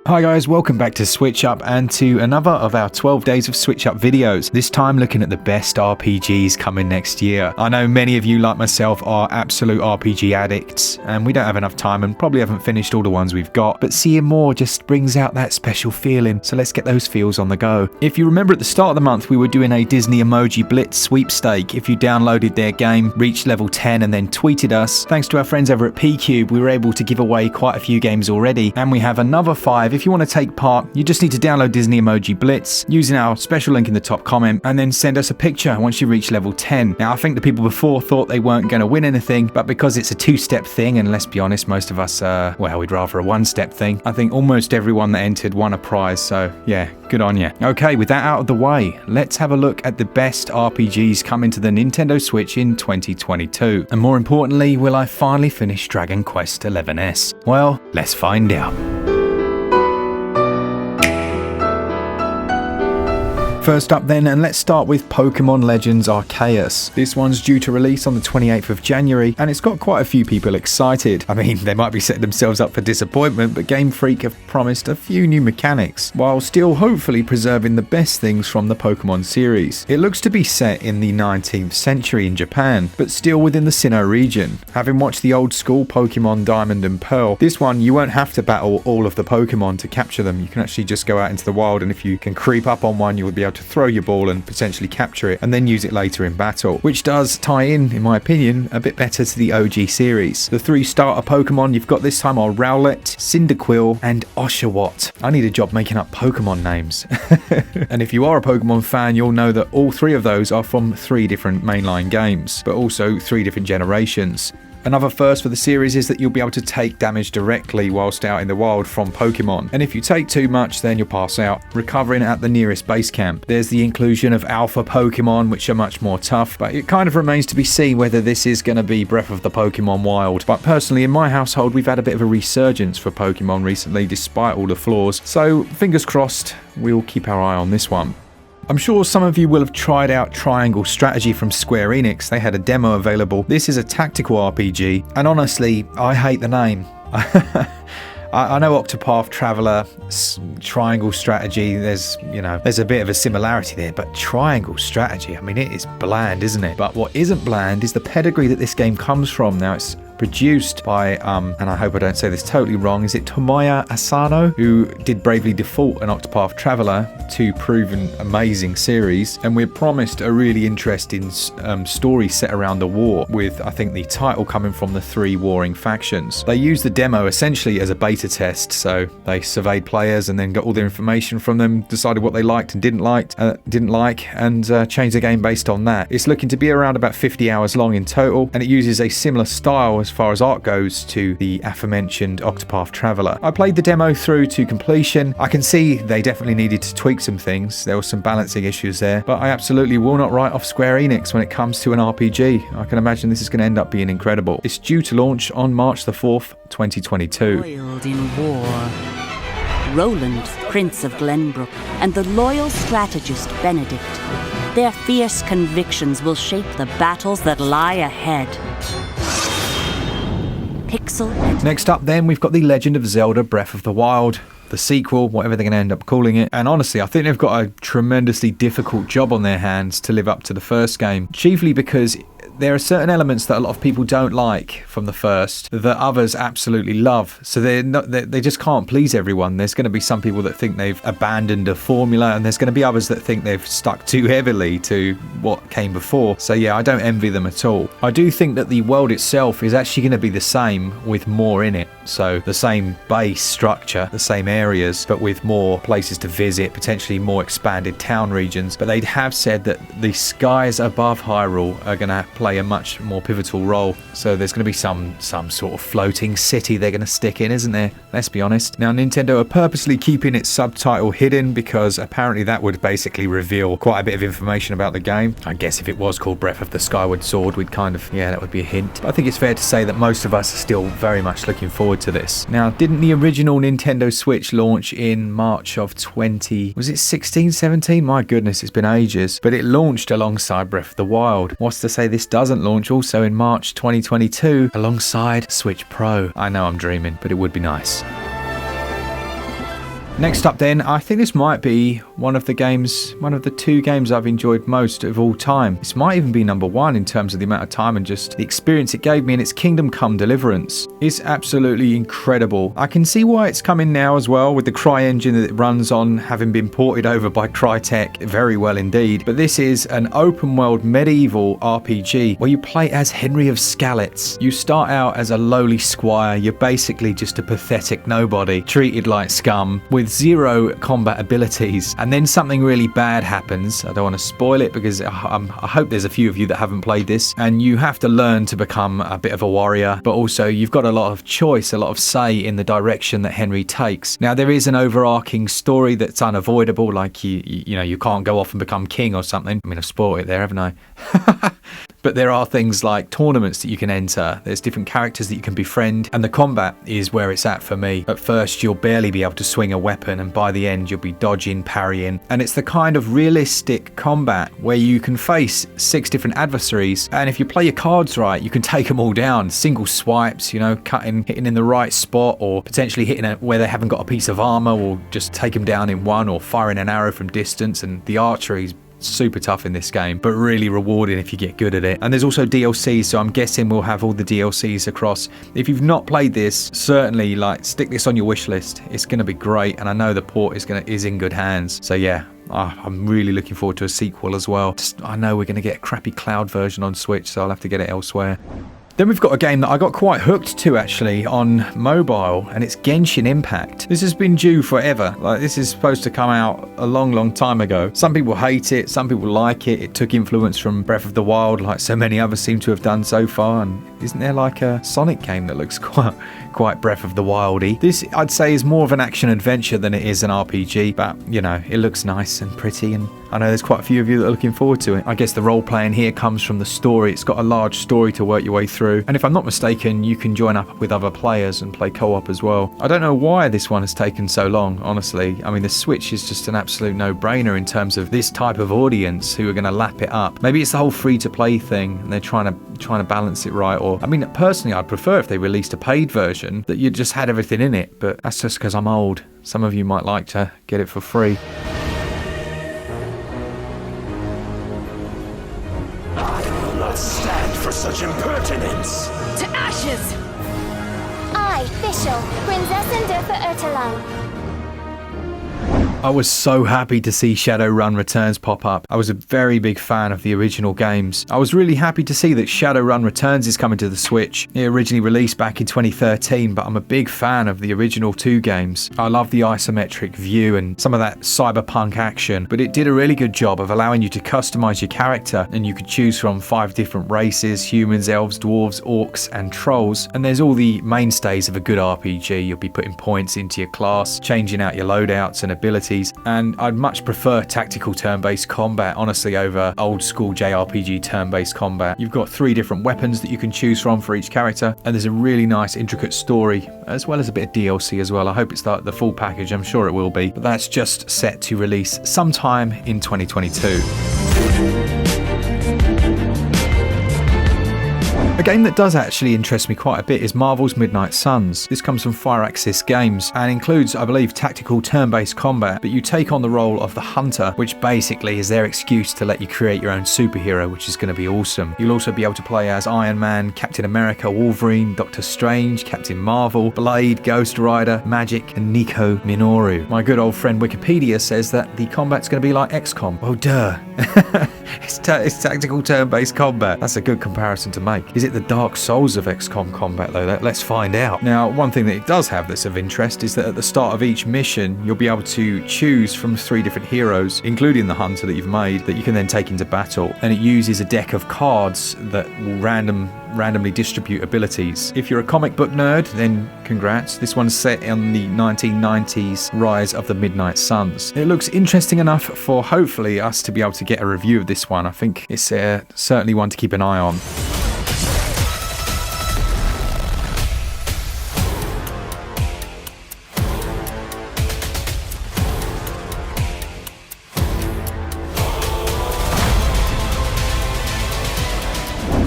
Hi guys, welcome back to SwitchUp and to another of our 12 days of SwitchUp videos, this time looking at the best RPGs coming next year. I know many of you like myself are absolute RPG addicts and we don't have enough time and probably haven't finished all the ones we've got, but seeing more just brings out that special feeling, so let's get those feels on the go. If you remember at the start of the month we were doing a Disney Emoji Blitz sweepstake. If you downloaded their game, reached level 10 and then tweeted us, thanks to our friends over at P-Cube we were able to give away quite a few games already, and we have another 5. If you want to take part, you just need to download Disney Emoji Blitz using our special link in the top comment and then send us a picture once you reach level 10. Now, I think the people before thought they weren't going to win anything, but because it's a 2-step thing, and let's be honest, most of us, well, we'd rather a 1-step thing, I think almost everyone that entered won a prize, so yeah, good on you. Okay, with that out of the way, let's have a look at the best RPGs coming to the Nintendo Switch in 2022. And more importantly, will I finally finish Dragon Quest XI's? Well, let's find out. First up then, and let's start with Pokemon Legends Arceus. This one's due to release on the 28th of January, and it's got quite a few people excited. I mean, they might be setting themselves up for disappointment, but Game Freak have promised a few new mechanics, while still hopefully preserving the best things from the Pokemon series. It looks to be set in the 19th century in Japan, but still within the Sinnoh region. Having watched the old school Pokemon Diamond and Pearl, this one you won't have to battle all of the Pokemon to capture them. You can actually just go out into the wild, and if you can creep up on one, you'll be able to throw your ball and potentially capture it and then use it later in battle, which does tie in my opinion, a bit better to the OG series. The 3 starter Pokemon you've got this time are Rowlet, Cyndaquil and Oshawott. I need a job making up Pokemon names. And if you are a Pokemon fan, you'll know that all 3 of those are from 3 different mainline games, but also 3 different generations. Another first for the series is that you'll be able to take damage directly whilst out in the wild from Pokemon, and if you take too much then you'll pass out, recovering at the nearest base camp. There's the inclusion of alpha Pokemon which are much more tough, but it kind of remains to be seen whether this is going to be Breath of the Pokemon Wild. But personally in my household we've had a bit of a resurgence for Pokemon recently despite all the flaws, so fingers crossed we'll keep our eye on this one. I'm sure some of you will have tried out Triangle Strategy from Square Enix. They had a demo available. This is a tactical RPG, and honestly, I hate the name. I know Octopath Traveler, Triangle Strategy, there's a bit of a similarity there, but Triangle Strategy, I mean, it is bland, isn't it? But what isn't bland is the pedigree that this game comes from. Now, it's produced by, and I hope I don't say this totally wrong, is it Tomoya Asano, who did Bravely Default and Octopath Traveler, 2 proven amazing series, and we're promised a really interesting story set around the war, with I think the title coming from the 3 warring factions. They used the demo essentially as a beta test, so they surveyed players and then got all their information from them, decided what they liked and didn't like, and changed the game based on that. It's looking to be around about 50 hours long in total, and it uses a similar style as far as art goes to the aforementioned Octopath Traveler. I played the demo through to completion. I can see they definitely needed to tweak some things. There were some balancing issues there, but I absolutely will not write off Square Enix when it comes to an RPG. I can imagine this is going to end up being incredible. It's due to launch on March the 4th, 2022. Foiled in war, Roland, Prince of Glenbrook, and the loyal strategist Benedict. Their fierce convictions will shape the battles that lie ahead. Next up then, we've got The Legend of Zelda Breath of the Wild, the sequel, whatever they're going to end up calling it. And honestly, I think they've got a tremendously difficult job on their hands to live up to the first game, chiefly because there are certain elements that a lot of people don't like from the first that others absolutely love. So they just can't please everyone. There's going to be some people that think they've abandoned a formula, and there's going to be others that think they've stuck too heavily to what came before. So yeah, I don't envy them at all. I do think that the world itself is actually going to be the same with more in it. So the same base structure, the same areas, but with more places to visit, potentially more expanded town regions. But they have said that the skies above Hyrule are going to play a much more pivotal role. So there's going to be some sort of floating city they're going to stick in, isn't there? Let's be honest. Now, Nintendo are purposely keeping its subtitle hidden because apparently that would basically reveal quite a bit of information about the game. I guess if it was called Breath of the Skyward Sword, we'd kind of, yeah, that would be a hint. But I think it's fair to say that most of us are still very much looking forward to this. Now, didn't the original Nintendo Switch launch in March of 16, 17? My goodness, it's been ages. But it launched alongside Breath of the Wild. What's to say this doesn't launch also in March 2022 alongside Switch Pro? I know I'm dreaming, but it would be nice. Next up then, I think this might be one of the 2 games I've enjoyed most of all time. This might even be number 1 in terms of the amount of time and just the experience it gave me, and it's Kingdom Come Deliverance. It's absolutely incredible. I can see why it's coming now as well, with the Cry engine that it runs on having been ported over by Crytek very well indeed. But this is an open world medieval RPG where you play as Henry of Skalitz. You start out as a lowly squire. You're basically just a pathetic nobody, treated like scum, with 0 combat abilities, and then something really bad happens. I don't want to spoil it because I hope there's a few of you that haven't played this, and you have to learn to become a bit of a warrior, but also you've got a lot of choice, a lot of say in the direction that Henry takes. Now there is an overarching story that's unavoidable, like you can't go off and become king or something. I mean, I've spoiled it there, haven't I? But there are things like tournaments that you can enter. There's different characters that you can befriend, and the combat is where it's at for me. At first, you'll barely be able to swing a weapon, and by the end, you'll be dodging, parrying. And it's the kind of realistic combat where you can face 6 different adversaries, and if you play your cards right, you can take them all down. Single swipes, hitting in the right spot, or potentially hitting where they haven't got a piece of armor, or just take them down in one, or firing an arrow from distance. And the archery's super tough in this game, but really rewarding if you get good at it. And there's also DLC, so I'm guessing we'll have all the DLCs across. If you've not played this, certainly stick this on your wish list. It's going to be great, and I know the port is in good hands. So yeah, I'm really looking forward to a sequel as well. I know we're going to get a crappy cloud version on Switch, so I'll have to get it elsewhere. Then we've got a game that I got quite hooked to actually on mobile, and it's Genshin Impact. This has been due forever. This is supposed to come out a long time ago. Some people hate it, some people like it. It took influence from Breath of the Wild, like so many others seem to have done so far. And isn't there like a Sonic game that looks quite Breath of the Wildy? This, I'd say, is more of an action adventure than it is an RPG, but it looks nice and pretty, and I know there's quite a few of you that are looking forward to it. I guess the role playing here comes from the story. It's got a large story to work your way through, and if I'm not mistaken, you can join up with other players and play co-op as well. I don't know why this one has taken so long, honestly. I mean, the Switch is just an absolute no-brainer in terms of this type of audience who are going to lap it up. Maybe it's the whole free-to-play thing, and they're trying to balance it right. Or, I mean, personally, I'd prefer if they released a paid version that you just had everything in it, but that's just because I'm old. Some of you might like to get it for free. Stand for such impertinence! To ashes! I, Fischl, Prinzessin der Verurteilung. I was so happy to see Shadowrun Returns pop up. I was a very big fan of the original games. I was really happy to see that Shadowrun Returns is coming to the Switch. It originally released back in 2013, but I'm a big fan of the original 2 games. I love the isometric view and some of that cyberpunk action, but it did a really good job of allowing you to customize your character, and you could choose from 5 different races: humans, elves, dwarves, orcs, and trolls. And there's all the mainstays of a good RPG. You'll be putting points into your class, changing out your loadouts and abilities. And I'd much prefer tactical turn-based combat, honestly, over old school JRPG turn-based combat. You've got 3 different weapons that you can choose from for each character, and there's a really nice intricate story, as well as a bit of DLC as well. I hope it's the full package. I'm sure it will be, but that's just set to release sometime in 2022. A game that does actually interest me quite a bit is Marvel's Midnight Suns. This comes from Firaxis Games and includes, I believe, tactical turn-based combat, but you take on the role of the Hunter, which basically is their excuse to let you create your own superhero, which is going to be awesome. You'll also be able to play as Iron Man, Captain America, Wolverine, Doctor Strange, Captain Marvel, Blade, Ghost Rider, Magic, and Nico Minoru. My good old friend Wikipedia says that the combat's going to be like XCOM. Oh, duh. It's tactical turn-based combat. That's a good comparison to make. Is it the Dark Souls of XCOM combat, though? Let's find out. Now, one thing that it does have that's of interest is that at the start of each mission, you'll be able to choose from 3 different heroes, including the Hunter that you've made, that you can then take into battle. And it uses a deck of cards that will randomly distribute abilities. If you're a comic book nerd, then congrats. This one's set in the 1990s rise of the Midnight Suns. It looks interesting enough for hopefully us to be able to get a review of this one. I think it's certainly one to keep an eye on.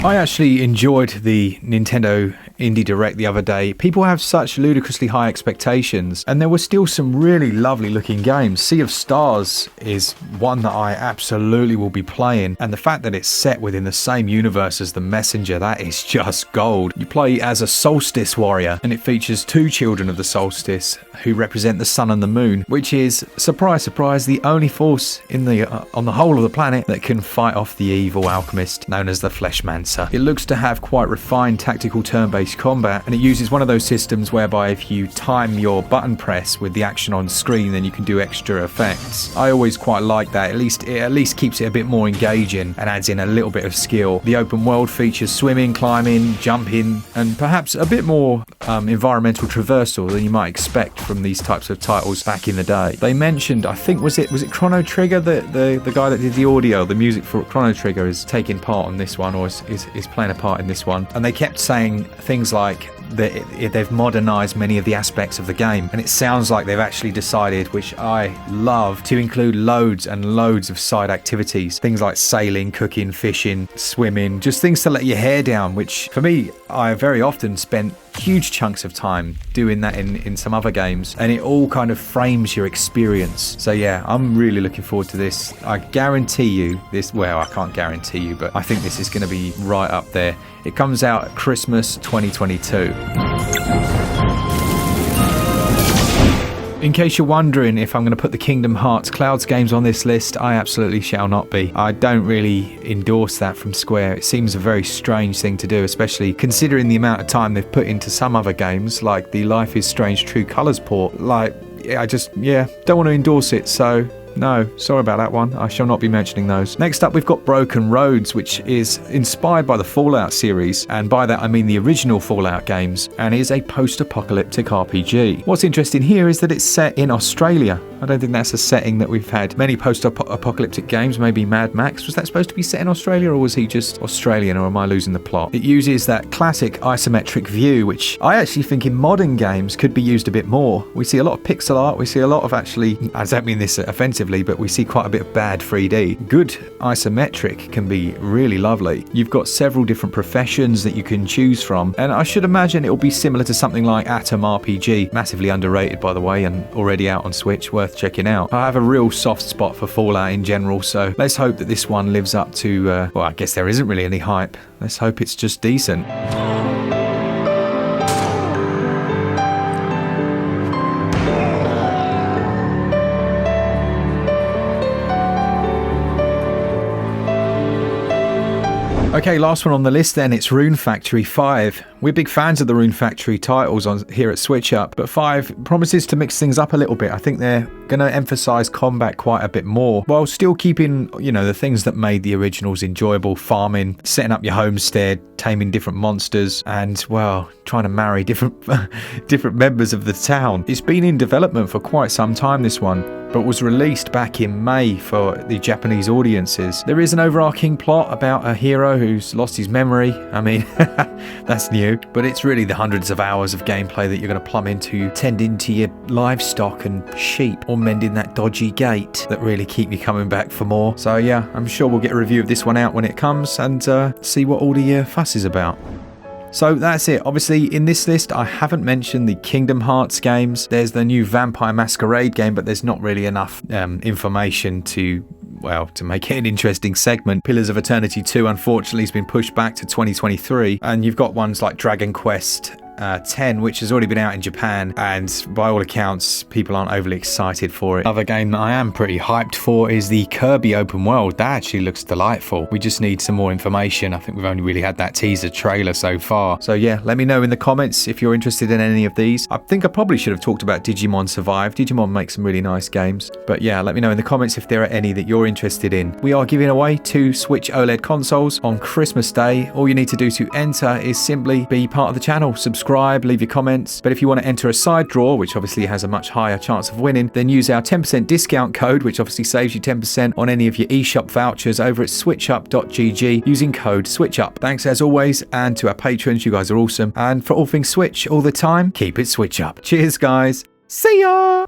I actually enjoyed the Nintendo Indie Direct the other day, people have such ludicrously high expectations, and there were still some really lovely looking games. Sea of Stars is one that I absolutely will be playing, and the fact that it's set within the same universe as The Messenger, that is just gold. You play as a solstice warrior, and it features 2 children of the solstice who represent the sun and the moon, which is, surprise surprise, the only force in the on the whole of the planet that can fight off the evil alchemist known as the Fleshmancer. It looks to have quite refined tactical turn-based combat, and it uses one of those systems whereby if you time your button press with the action on screen, then you can do extra effects. I always quite like that. It at least keeps it a bit more engaging and adds in a little bit of skill. The open world features swimming, climbing, jumping, and perhaps a bit more environmental traversal than you might expect from these types of titles back in the day. They mentioned, I think, was it Chrono Trigger, the guy that did the audio, the music for Chrono Trigger, is taking part on this one, or is playing a part in this one, and they kept saying things like they've modernized many of the aspects of the game, and it sounds like they've actually decided, which I love, to include loads and loads of side activities, things like sailing, cooking, fishing, swimming, just things to let your hair down, which for me, I very often spent huge chunks of time doing that in some other games, and it all kind of frames your experience. So yeah, I'm really looking forward to this. I guarantee you this, well, I can't guarantee you, but I think this is going to be right up there. It comes out at Christmas 2022. In case you're wondering if I'm going to put the Kingdom Hearts Clouds games on this list, I absolutely shall not be. I don't really endorse that from Square. It seems a very strange thing to do, especially considering the amount of time they've put into some other games, like the Life is Strange True Colors port. Like, I just, don't want to endorse it, so no, sorry about that one. I shall not be mentioning those. Next up, we've got Broken Roads, which is inspired by the Fallout series, and by that I mean the original Fallout games, and is a post-apocalyptic RPG. What's interesting here is that it's set in Australia. I don't think that's a setting that we've had many post-apocalyptic games. Maybe Mad Max, was that supposed to be set in Australia, or was he just Australian, or am I losing the plot? It uses that classic isometric view, which I actually think in modern games could be used a bit more. We see a lot of pixel art, we see a lot of I don't mean this offensively, but we see quite a bit of bad 3D. Good isometric can be really lovely. You've got several different professions that you can choose from, and I should imagine it will be similar to something like Atom RPG, massively underrated by the way, and already out on Switch, worth checking out. I have a real soft spot for Fallout in general, so let's hope that this one lives up to, well, I guess there isn't really any hype. Let's hope it's just decent. Okay, last one on the list then, it's Rune Factory 5. We're big fans of the Rune Factory titles here at SwitchUp, but 5 promises to mix things up a little bit. I think they're going to emphasize combat quite a bit more, while still keeping, the things that made the originals enjoyable: farming, setting up your homestead, taming different monsters, and, well, trying to marry different members of the town. It's been in development for quite some time, this one, but was released back in May for the Japanese audiences. There is an overarching plot about a hero who's lost his memory. I mean, that's new, but it's really the hundreds of hours of gameplay that you're going to plumb into tending to your livestock and sheep, or mending that dodgy gate, that really keep you coming back for more. So yeah, I'm sure we'll get a review of this one out when it comes, and see what all the fuss is about. So that's it. Obviously, in this list, I haven't mentioned the Kingdom Hearts games. There's the new Vampire Masquerade game, but there's not really enough information to make it an interesting segment. Pillars of Eternity 2, unfortunately, has been pushed back to 2023. And you've got ones like Dragon Quest 10, which has already been out in Japan, and by all accounts people aren't overly excited for it. Another game that I am pretty hyped for is the Kirby open world. That actually looks delightful. We just need some more information. I think we've only really had that teaser trailer so far. So yeah, let me know in the comments if you're interested in any of these. I think I probably should have talked about Digimon Survive. Digimon makes some really nice games, but yeah, let me know in the comments if there are any that you're interested in. We are giving away 2 Switch OLED consoles on Christmas Day. All you need to do to enter is simply be part of the channel, subscribe, leave your comments. But if you want to enter a side draw, which obviously has a much higher chance of winning, then use our 10% discount code, which obviously saves you 10% on any of your eShop vouchers over at switchup.gg using code SwitchUp. Thanks as always, and to our patrons, you guys are awesome. And for all things Switch all the time, keep it Switch Up. Cheers guys. See ya!